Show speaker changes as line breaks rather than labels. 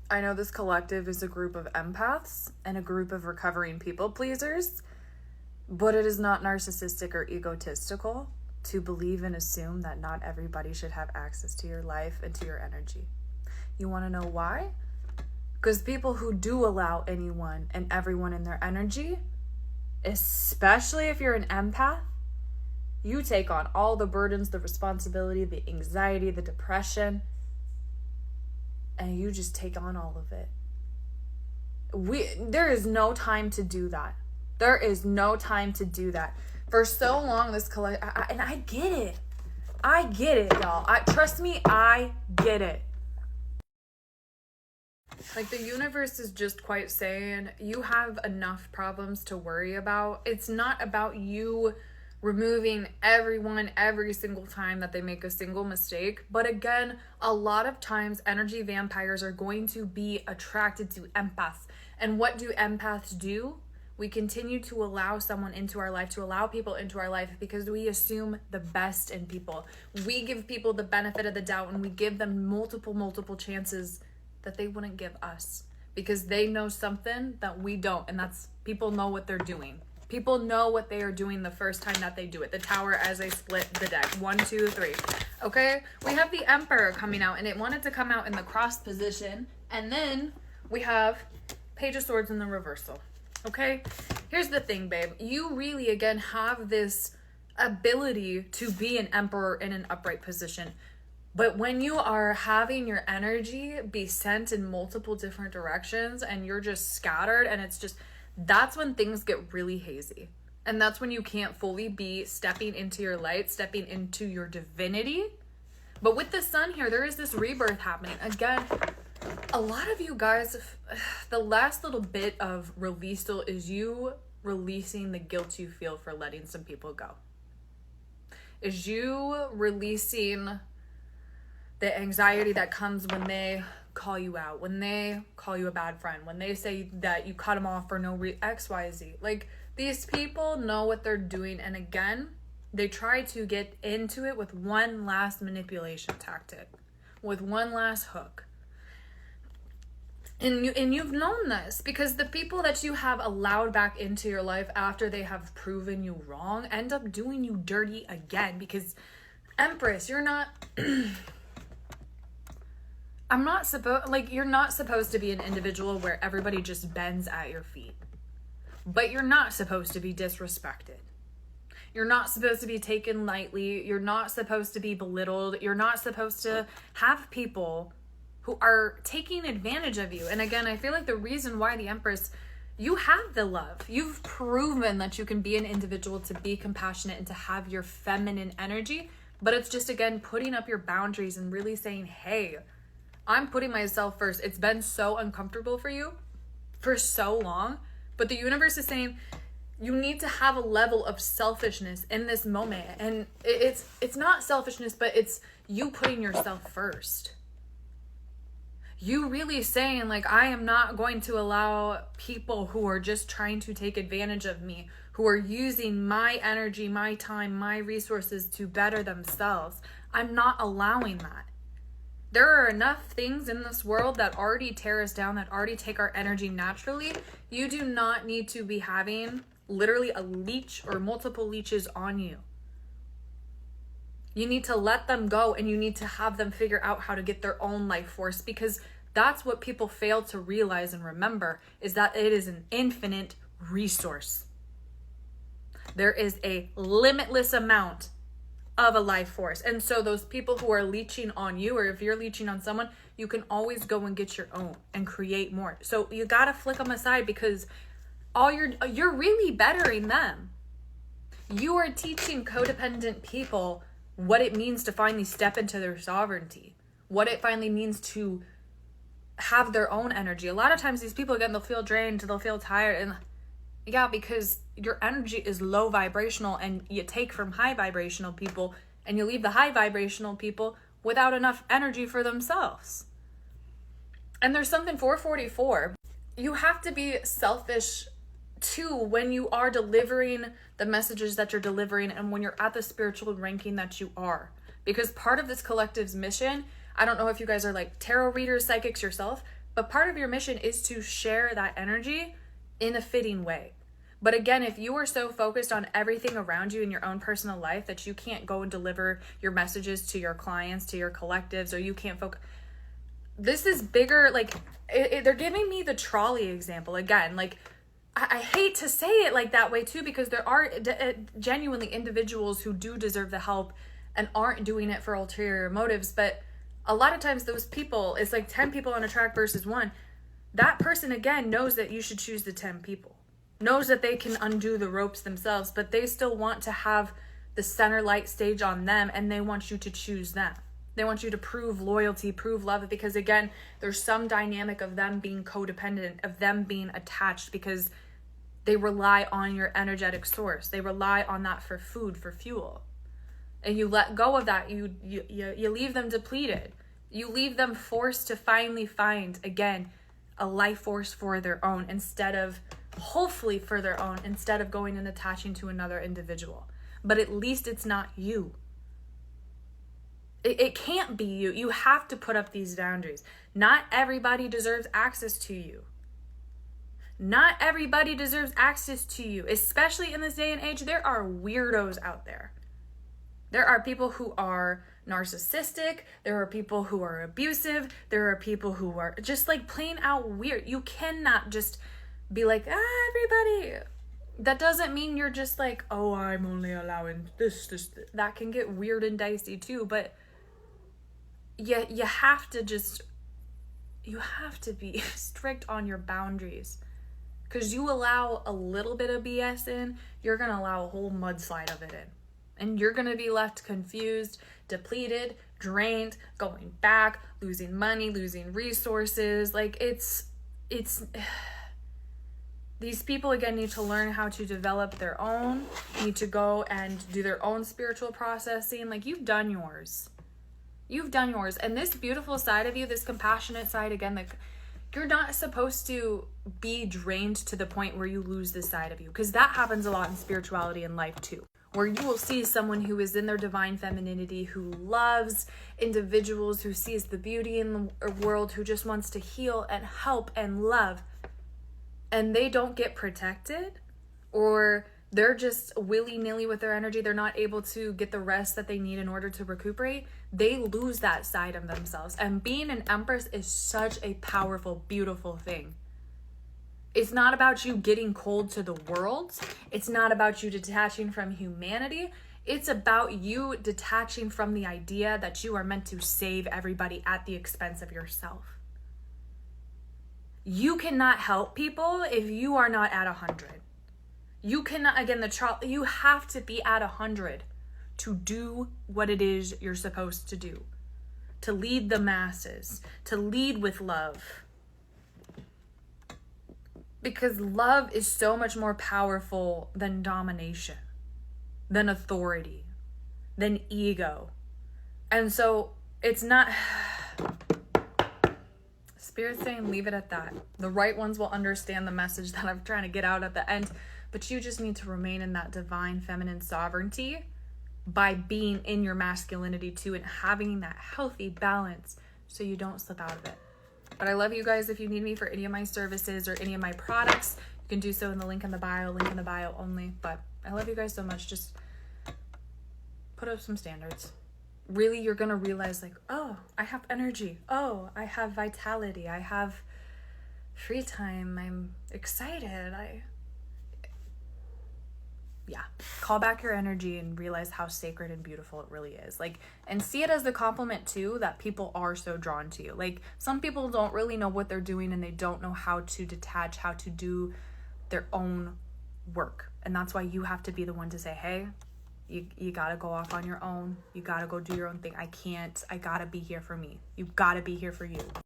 I know this collective is a group of empaths and a group of recovering people pleasers, but it is not narcissistic or egotistical to believe and assume that not everybody should have access to your life and to your energy. You want to know why? Because people who do allow anyone and everyone in their energy, especially if you're an empath, you take on all the burdens, the responsibility, the anxiety, the depression, and you just take on all of it. There is no time to do that. There is no time to do that. For so long, this and I get it. I get it, y'all. Trust me, I get it. Like, the universe is just quite saying, you have enough problems to worry about. It's not about you removing everyone every single time that they make a single mistake. But again, a lot of times energy vampires are going to be attracted to empaths. And what do empaths do? We continue to allow someone into our life, to allow people into our life, because we assume the best in people. We give people the benefit of the doubt, and we give them multiple chances that they wouldn't give us, because they know something that we don't, and that's people know what they're doing. People know what they are doing the first time that they do it. The Tower as they split the deck. 1, 2, 3. Okay? We have the Emperor coming out, and it wanted to come out in the cross position. And then we have Page of Swords in the reversal. Okay? Here's the thing, babe. You really, again, have this ability to be an Emperor in an upright position. But when you are having your energy be sent in multiple different directions and you're just scattered, and it's just, that's when things get really hazy. And that's when you can't fully be stepping into your light, stepping into your divinity. But with the Sun here, there is this rebirth happening. Again, a lot of you guys, the last little bit of releasal is you releasing the guilt you feel for letting some people go. Is you releasing the anxiety that comes when they call you out, when they call you a bad friend, when they say that you cut them off for no XYZ. Like, these people know what they're doing, and again, they try to get into it with one last manipulation tactic, with one last hook. And you've known this, because the people that you have allowed back into your life after they have proven you wrong end up doing you dirty again. Because, Empress, you're not you're not supposed to be an individual where everybody just bends at your feet. But you're not supposed to be disrespected. You're not supposed to be taken lightly. You're not supposed to be belittled. You're not supposed to have people who are taking advantage of you. And again, I feel like the reason why the Empress, you have the love. You've proven that you can be an individual, to be compassionate and to have your feminine energy. But it's just, again, putting up your boundaries and really saying, hey, I'm putting myself first. It's been so uncomfortable for you for so long, but the universe is saying you need to have a level of selfishness in this moment. And it's not selfishness, but it's you putting yourself first. You really saying, like, I am not going to allow people who are just trying to take advantage of me, who are using my energy, my time, my resources to better themselves. I'm not allowing that. There are enough things in this world that already tear us down, that already take our energy naturally. You do not need to be having literally a leech or multiple leeches on you. You need to let them go, and you need to have them figure out how to get their own life force, because that's what people fail to realize and remember, is that it is an infinite resource. There is a limitless amount of a life force. And so those people who are leeching on you, or if you're leeching on someone, you can always go and get your own and create more. So you got to flick them aside, because you're really bettering them. You are teaching codependent people what it means to finally step into their sovereignty, what it finally means to have their own energy. A lot of times these people, again, they'll feel drained, they'll feel tired, and yeah, because your energy is low vibrational, and you take from high vibrational people and you leave the high vibrational people without enough energy for themselves. And there's something 444. You have to be selfish too when you are delivering the messages that you're delivering, and when you're at the spiritual ranking that you are. Because part of this collective's mission, I don't know if you guys are like tarot readers, psychics yourself, But part of your mission is to share that energy in a fitting way. But again, if you are so focused on everything around you in your own personal life that you can't go and deliver your messages to your clients, to your collectives, or you can't focus. This is bigger. Like, they're giving me the trolley example again. Like, I hate to say it like that way too, because there are genuinely individuals who do deserve the help and aren't doing it for ulterior motives. But a lot of times those people, it's like 10 people on a track versus one. That person, again, knows that you should choose the 10 people. Knows that they can undo the ropes themselves, but they still want to have the center light stage on them, and they want you to choose them. They want you to prove loyalty, prove love, because again, there's some dynamic of them being codependent, of them being attached, because they rely on your energetic source. They rely on that for food, for fuel. And you let go of that, you leave them depleted. You leave them forced to finally find, again, a life force for their own, hopefully for their own, instead of going and attaching to another individual. But at least it's not you. It can't be you. You have to put up these boundaries. Not everybody deserves access to you. Not everybody deserves access to you, especially in this day and age. There are weirdos out there. There are people who are narcissistic. There are people who are abusive. There are people who are just like plain out weird. You cannot just be like, everybody. That doesn't mean you're just like, oh, I'm only allowing this. That can get weird and dicey too. But you have to be strict on your boundaries. Because you allow a little bit of BS in, you're going to allow a whole mudslide of it in. And you're going to be left confused, depleted, drained, going back, losing money, losing resources. Like it's these people, again, need to learn how to develop their own, need to go and do their own spiritual processing. Like, you've done yours. You've done yours. And this beautiful side of you, this compassionate side, again, like, you're not supposed to be drained to the point where you lose this side of you, because that happens a lot in spirituality and life too, where you will see someone who is in their divine femininity, who loves individuals, who sees the beauty in the world, who just wants to heal and help and love, and they don't get protected, or they're just willy-nilly with their energy. They're not able to get the rest that they need in order to recuperate. They lose that side of themselves. And being an Empress is such a powerful, beautiful thing. It's not about you getting cold to the world. It's not about you detaching from humanity. It's about you detaching from the idea that you are meant to save everybody at the expense of yourself. You cannot help people if you are not at 100. You cannot, again, you have to be at 100 to do what it is you're supposed to do. To lead the masses, to lead with love. Because love is so much more powerful than domination, than authority, than ego. And so it's not... Spirit's saying leave it at that. The right ones will understand the message that I'm trying to get out at the end. But you just need to remain in that divine feminine sovereignty by being in your masculinity too, and having that healthy balance so you don't slip out of it. But I love you guys. If you need me for any of my services or any of my products, you can do so in the link in the bio only. But I love you guys so much. Just put up some standards. Really, you're going to realize like, oh, I have energy. Oh, I have vitality. I have free time. I'm excited. Call back your energy and realize how sacred and beautiful it really is. Like, and see it as the compliment too, that people are so drawn to you. Like, some people don't really know what they're doing, and they don't know how to detach, how to do their own work. And that's why you have to be the one to say, hey, you gotta go off on your own. You gotta go do your own thing. I gotta be here for me. You gotta be here for you.